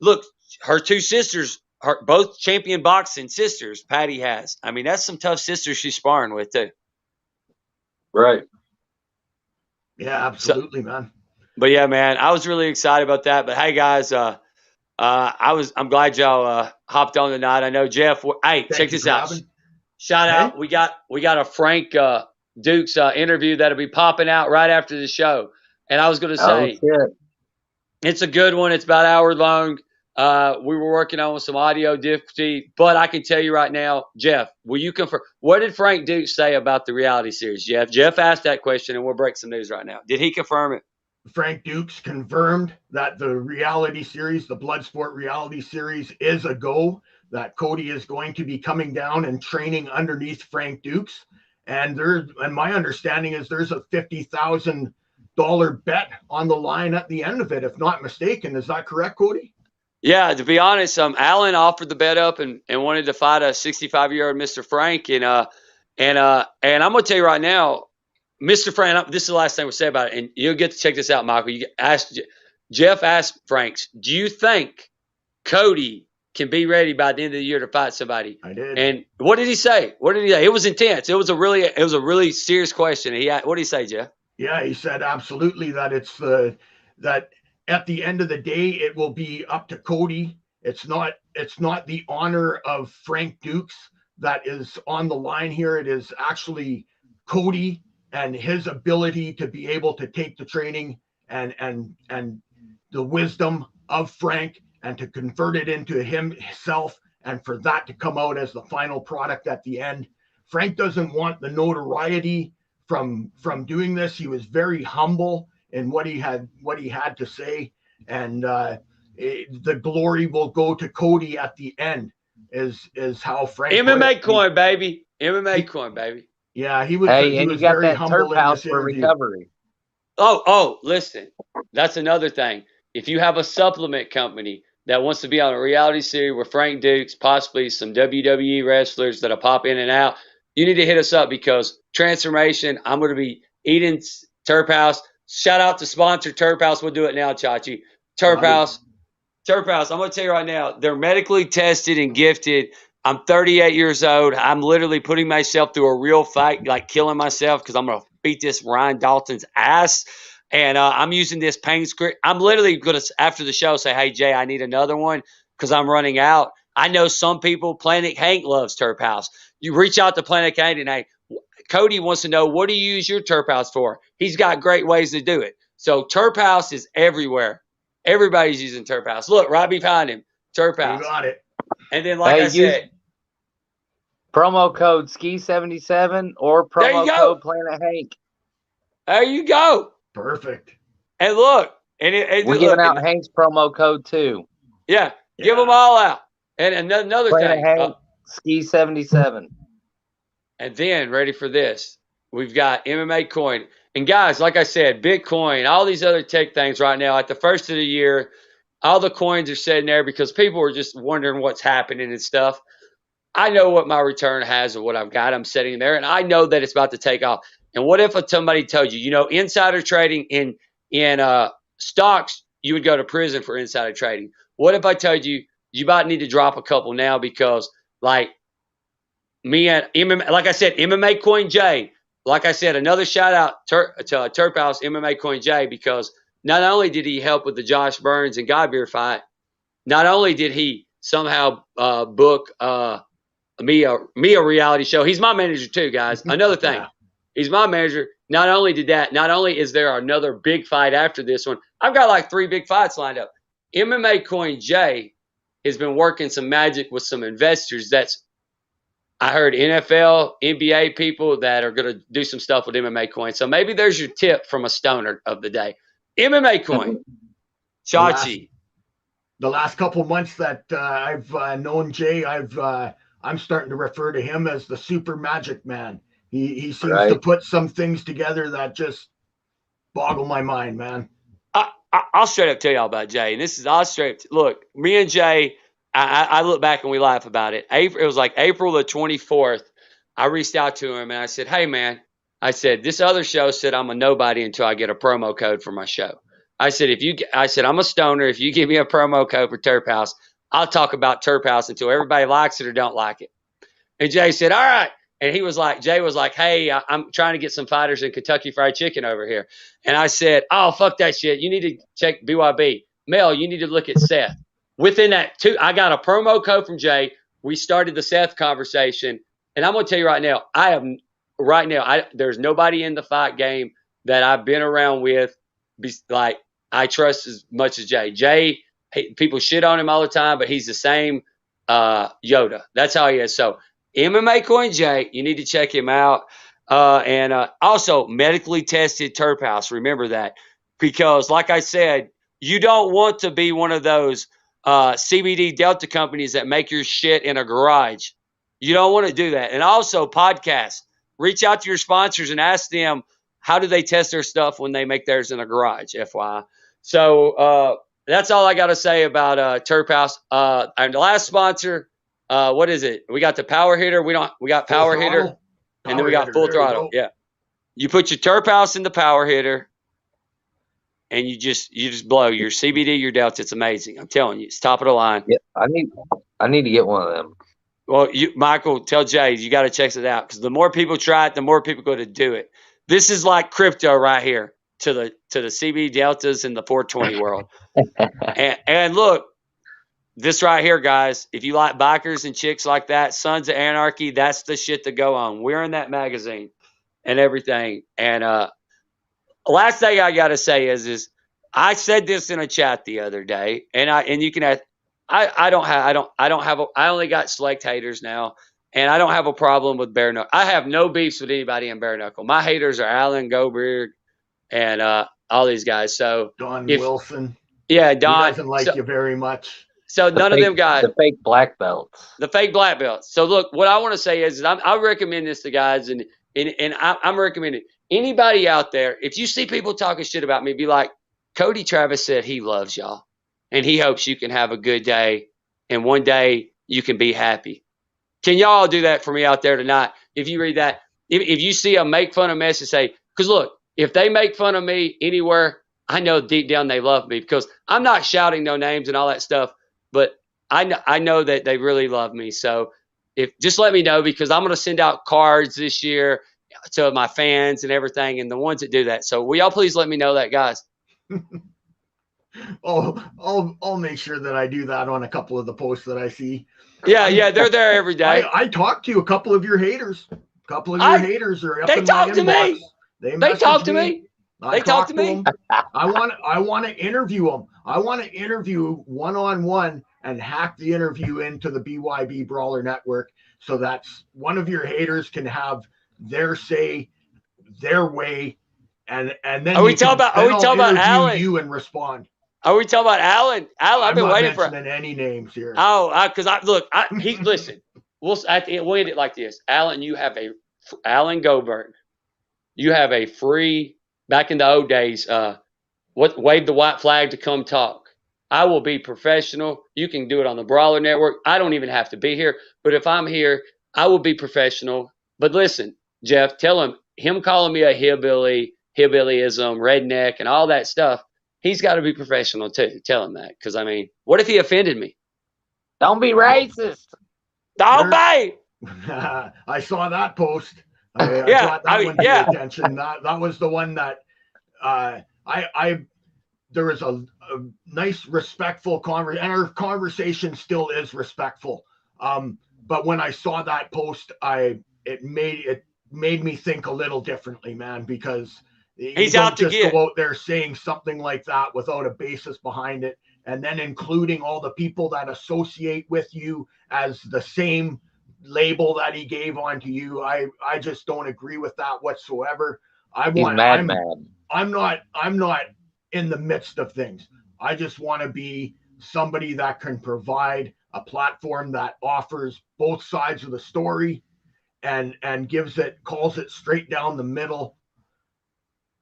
Look, her 2 sisters, both champion boxing sisters. Patty has. I mean, that's some tough sisters she's sparring with too. Right. Yeah, absolutely, man. But yeah, man, I was really excited about that. But hey, guys, I'm glad y'all hopped on tonight. I know Jeff. Hey, check this out. Shout out. We got a Frank Dukes interview that'll be popping out right after the show. And I was going to say, it's a good one. It's about an hour long. We were working on some audio difficulty, but I can tell you right now, Jeff, will you confirm? What did Frank Dukes say about the reality series, Jeff? Jeff asked that question, and we'll break some news right now. Did he confirm it? Frank Dukes confirmed that the reality series, the Bloodsport reality series, is a go, that Cody is going to be coming down and training underneath Frank Dukes. And my understanding is there's a $50,000 bet on the line at the end of it, if not mistaken. Is that correct, Cody? Yeah, to be honest, Alan offered the bet up and wanted to fight a 65-year-old Mr. Frank. And I'm going to tell you right now, Mr. Frank, this is the last thing we'll say about it, and you'll get to check this out, Michael. Jeff asked Franks, do you think Cody can be ready by the end of the year to fight somebody? I did. And what did he say? It was intense. It was a really serious question. What did he say, Jeff? Yeah, he said absolutely that that at the end of the day, it will be up to Cody. It's not the honor of Frank Dukes that is on the line here. It is actually Cody and his ability to be able to take the training and the wisdom of Frank and to convert it into himself, and for that to come out as the final product at the end. Frank doesn't want the notoriety from doing this. He was very humble in what he had to say, and the glory will go to Cody at the end. Is how Frank MMAcoin, baby. MMAcoin, baby. Yeah, he was. Hey, he and was you got very that humble Terphouse in for this interview. recovery. Oh, listen. That's another thing. If you have a supplement company that wants to be on a reality series with Frank Dukes, possibly some WWE wrestlers that'll pop in and out, you need to hit us up because transformation, I'm going to be eating Terphouse. Shout out to sponsor Terphouse. We'll do it now, Chachi. Terphouse, I'm going to tell you right now, they're medically tested and gifted I'm 38 years old. I'm literally putting myself through a real fight, like killing myself because I'm going to beat this Ryan Dalton's ass. And I'm using this pain script. I'm literally going to, after the show, say, hey, Jay, I need another one because I'm running out. I know some people, Planet Hank loves Terphouse. You reach out to Planet Hank and hey, Cody wants to know, what do you use your Terphouse for? He's got great ways to do it. So Terphouse is everywhere. Everybody's using Terphouse. Look, right behind him, Terphouse. You got it. And then, like I said, promo code Ski77 or promo code Planet Hank. There you go. Perfect. And look, we're giving out Hank's promo code too. Yeah, give them all out. And another Planet thing, Hank, Ski77. And then, ready for this, we've got MMAcoin. And guys, like I said, Bitcoin, all these other tech things right now, at the first of the year, all the coins are sitting there because people are just wondering what's happening and stuff. I know what my return has or what I've got. I'm sitting there, and I know that it's about to take off. And what if somebody told you, insider trading in stocks, you would go to prison for insider trading. What if I told you about need to drop a couple now because, like, me and like I said, MMAcoin J. Like I said, another shout out to Terphouse MMAcoin J, because not only did he help with the Josh Burns and Godbeer fight, not only did he somehow book me a reality show. He's my manager too, guys. Another thing, he's my manager. Not only did that, not only is there another big fight after this one, I've got like 3 big fights lined up. MMAcoin J has been working some magic with some investors. I heard NFL, NBA people that are going to do some stuff with MMAcoin. So maybe there's your tip from a stoner of the day. MMAcoin, Chachi. The last couple months that I've known Jay, I'm starting to refer to him as the super magic man. He seems to put some things together that just boggle my mind, man. I'll straight up tell y'all about Jay. And I'll straight look, me and Jay, I look back and we laugh about it. It was like April the 24th. I reached out to him and I said, hey, man, I said, this other show said I'm a nobody until I get a promo code for my show. I said, I'm a stoner. If you give me a promo code for Terphouse, I'll talk about Terphouse until everybody likes it or don't like it. And Jay said, all right. And Jay was like, hey, I'm trying to get some fighters in Kentucky Fried Chicken over here. And I said, oh, fuck that shit. You need to check BYB. Mel, you need to look at Seth. Within that, I got a promo code from Jay. We started the Seth conversation. And I'm going to tell you right now, there's nobody in the fight game that I've been around with, like, I trust as much as Jay. Jay, people shit on him all the time, but he's the same Yoda. That's how he is. So MMAcoin Jay, you need to check him out. And also medically tested Terphouse. Remember that, because like I said, you don't want to be one of those CBD Delta companies that make your shit in a garage. You don't want to do that. And also podcasts. Reach out to your sponsors and ask them, how do they test their stuff when they make theirs in a garage, FYI. So that's all I got to say about Terphouse. And the last sponsor, what is it? We got the PowerHitter. We got PowerHitter, and then we got Full Throttle. Yeah. You put your Terphouse in the PowerHitter, and you just blow your CBD, your Delta. It's amazing. I'm telling you, it's top of the line. Yeah, I need to get one of them. Well, Michael, tell Jay you got to check it out, because the more people try it, the more people go to do it. This is like crypto right here to the CBD Deltas in the 420 world. and look, this right here, guys, if you like bikers and chicks like that, Sons of Anarchy, that's the shit to go on. We're in that magazine and everything. And last thing I got to say is I said this in a chat the other day, and you can ask, I only got select haters now, and I don't have a problem with bare knuckle. I have no beefs with anybody in bare knuckle. My haters are Alan Goldberg and all these guys. So Don Wilson. Yeah, Don. He doesn't like you very much. So none of them guys. The fake black belts. The fake black belts. So look, what I want to say is I recommend this to guys, and I'm recommending anybody out there, if you see people talking shit about me, be like, Cody Travis said he loves y'all, and he hopes you can have a good day, and one day you can be happy. Can y'all do that for me out there tonight? If you read that, if you see a make fun of message, say, because look, if they make fun of me anywhere, I know deep down they love me, because I'm not shouting no names and all that stuff, but I know that they really love me. So if just let me know, because I'm going to send out cards this year to my fans and everything, and the ones that do that. So will y'all please let me know that, guys? I'll make sure that I do that on a couple of the posts that I see. Yeah, they're there every day. I talked to a couple of your haters. A couple of your haters are up They in talk my to inbox. me. They talk to me. They talk to me. I want to interview them. I want to interview one-on-one and hack the interview into the BYB Brawler Network, so that one of your haters can have their say, their way, and then are we talking about Alan? You and respond. Are we talking about Alan? Alan, I've been waiting for any names here. Oh, because listen. We'll end it like this. Alan, Alan Goldberg. You have a free, back in the old days, wave the white flag to come talk. I will be professional. You can do it on the Brawler Network. I don't even have to be here. But if I'm here, I will be professional. But listen, Jeff, tell him calling me a hillbilly, hillbillyism, redneck, and all that stuff, he's got to be professional too. Tell him that. Because, I mean, what if he offended me? Don't be racist. Don't be. I saw that post. I brought that one to your attention. That was the one that there was a nice, respectful conversation, and our conversation still is respectful. But when I saw that post, it made me think a little differently, man, because he's out to get. Go out there saying something like that without a basis behind it, and then including all the people that associate with you as the same label that he gave onto you. I just don't agree with that whatsoever. I'm not in the midst of things. I just want to be somebody that can provide a platform that offers both sides of the story and calls it straight down the middle,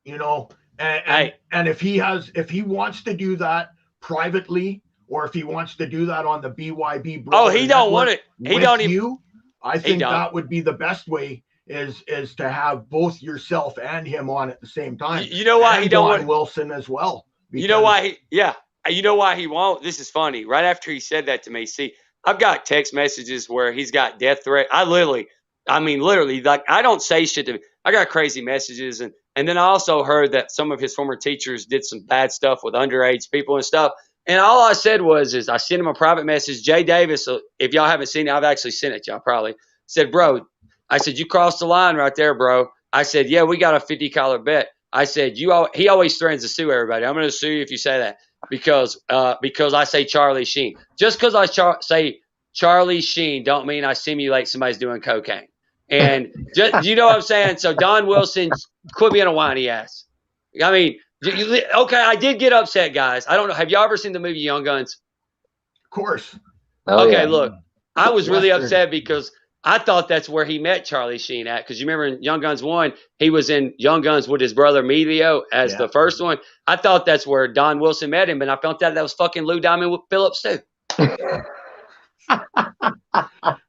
and if he wants to do that privately, or if he wants to do that on the BYB Brawler he don't want it. He don't even. I think that would be the best way is to have both yourself and him on at the same time. You know why he don't want Wilson as well? You know why you know why he won't? This is funny. Right after he said that to me, see, I've got text messages where he's got death threat. Literally, like, I don't say shit to me. I got crazy messages, and then I also heard that some of his former teachers did some bad stuff with underage people and stuff. And all I said I sent him a private message. Jay Davis, if y'all haven't seen it, I've actually sent it to y'all probably. Said, bro, I said, you crossed the line right there, bro. I said, yeah, we got a $50 bet. I said, he always threatens to sue everybody. I'm going to sue you if you say that, because I say Charlie Sheen. Just because I say Charlie Sheen don't mean I simulate somebody's doing cocaine. And just, you know what I'm saying? So Don Wilson, quit being a whiny ass. I mean, okay, I did get upset, guys. I don't know. Have y'all ever seen the movie Young Guns? Of course. Look, I was really upset because I thought that's where he met Charlie Sheen at. Because you remember in Young Guns 1, he was in Young Guns with his brother Emilio as the first one. I thought that's where Don Wilson met him, and I found out that was fucking Lou Diamond Phillips too.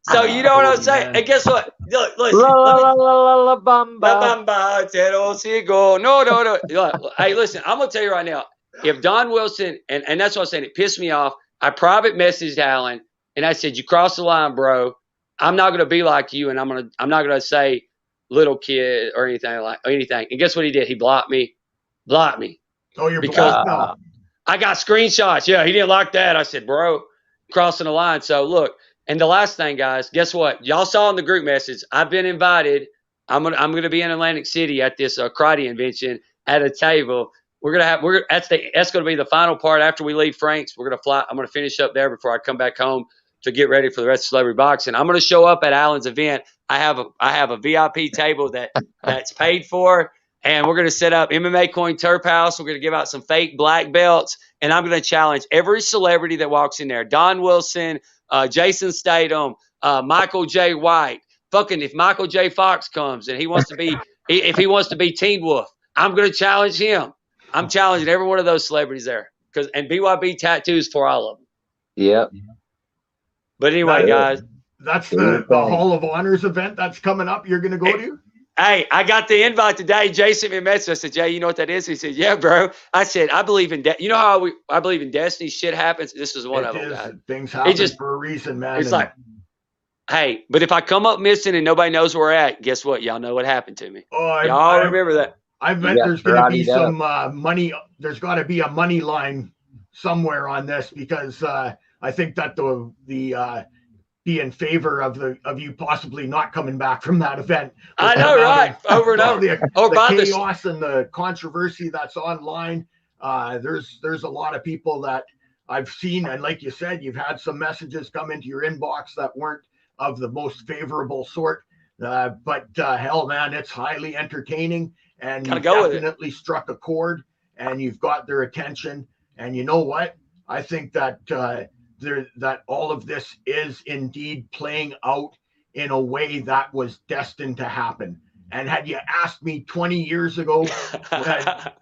So you know what I'm saying? And guess what? Look, listen. No. Hey, listen, I'm gonna tell you right now. If Don Wilson, and that's what I'm saying, it pissed me off. I private messaged Alan and I said, you crossed the line, bro. I'm not gonna be like you, and I'm not gonna say little kid or anything. And guess what he did? He blocked me. Oh, you're because blocked. I got screenshots. Yeah, he didn't like that. I said, bro, crossing the line. So look, and the last thing, guys, guess what? Y'all saw in the group message. I've been invited. I'm gonna be in Atlantic City at this karate convention at a table. That's gonna be the final part after we leave Frank's. We're gonna fly. I'm gonna finish up there before I come back home to get ready for the rest of Celebrity Boxing. I'm gonna show up at Alan's event. I have a VIP table that's paid for. And we're going to set up MMAcoin Terphouse. We're going to give out some fake black belts. And I'm going to challenge every celebrity that walks in there. Don Wilson, Jason Statham, Michael J. White. Fucking if Michael J. Fox comes and he wants to be Teen Wolf, I'm going to challenge him. I'm challenging every one of those celebrities there. And BYB tattoos for all of them. Yep. But anyway, guys. That's the Hall of Honors event that's coming up. You're going to go to? Hey, I got the invite today. Jay sent me a message. I said, Jay, you know what that is? He said, yeah, bro. I said, I believe in you know how I believe in destiny. Shit happens. This is one of them, guys. Things happen for a reason, man. It's like, Hey, but if I come up missing and nobody knows where we're at, guess what? Y'all know what happened to me. Oh, Y'all remember that. I bet Yeah, there's going to be karate some money. There's got to be a money line somewhere on this because I think that the be in favor of you possibly not coming back from that event. I know, right? Over and over. The chaos and the controversy that's online. There's a lot of people that I've seen, and like you said, you've had some messages come into your inbox that weren't of the most favorable sort. But hell, man, it's highly entertaining, and you definitely struck a chord, and you've got their attention. And you know what? I think that that all of this is indeed playing out in a way that was destined to happen. And had you asked me 20 years ago, I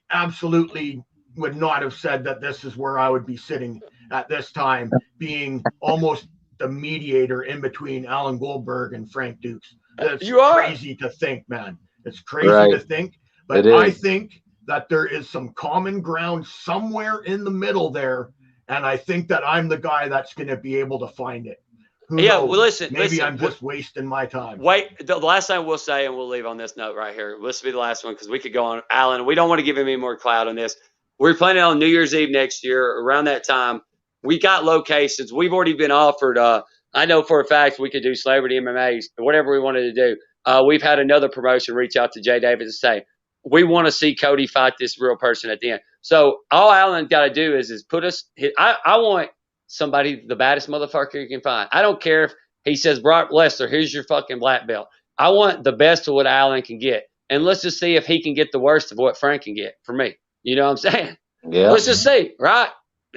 absolutely would not have said that this is where I would be sitting at this time, being almost the mediator in between Alan Goldberg and Frank Dukes. It's crazy to think, man. It's crazy to think. But I think that there is some common ground somewhere in the middle there. And I think that I'm the guy that's going to be able to find it. Who knows? Well, listen. Maybe I'm just wasting my time. Wait, the last thing we'll say, and we'll leave on this note right here. This will be the last one because we could go on. Alan, we don't want to give him any more clout on this. We're planning on New Year's Eve next year. Around that time, we got locations. We've already been offered. I know for a fact we could do celebrity MMAs, whatever we wanted to do. We've had another promotion reach out to Jay Davis and say, we want to see Cody fight this real person at the end. So all Alan got to do is put us. I want somebody, the baddest motherfucker you can find. I don't care if he says, Brock Lesnar, here's your fucking black belt. I want the best of what Alan can get. And let's just see if he can get the worst of what Frank can get for me. You know what I'm saying? Yeah. Let's just see, right?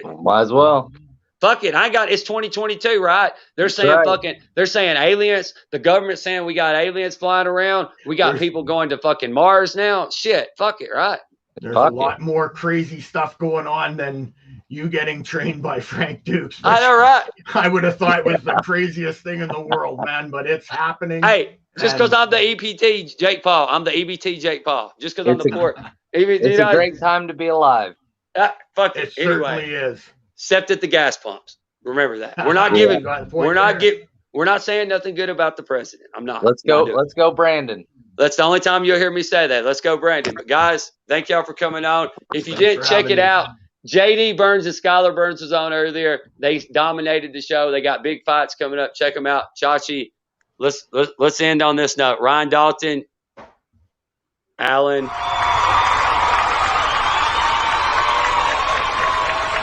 Might as well. Fuck it. It's 2022, right? They're saying they're saying aliens. The government's saying we got aliens flying around. We got people going to fucking Mars now. Shit. Fuck it, right? There's a lot more crazy stuff going on than you getting trained by Frank Dukes. I know, right? I would have thought it was the craziest thing in the world, man, but it's happening. Hey, just because I'm the EPT Jake Paul. I'm the EBT Jake Paul. Just because I'm the port. It's a great time to be alive. Fuck it. It certainly is. Except at the gas pumps. Remember that. We're not giving. We're not saying nothing good about the president. I'm not. Let's go, Brandon. That's the only time you'll hear me say that. Let's go, Brandon. But guys, thank y'all for coming on. If you didn't check it out, JD Burns and Skylar Burns was on earlier. They dominated the show. They got big fights coming up. Check them out. Chachi, let's end on this note. Ryan Dalton, Alan.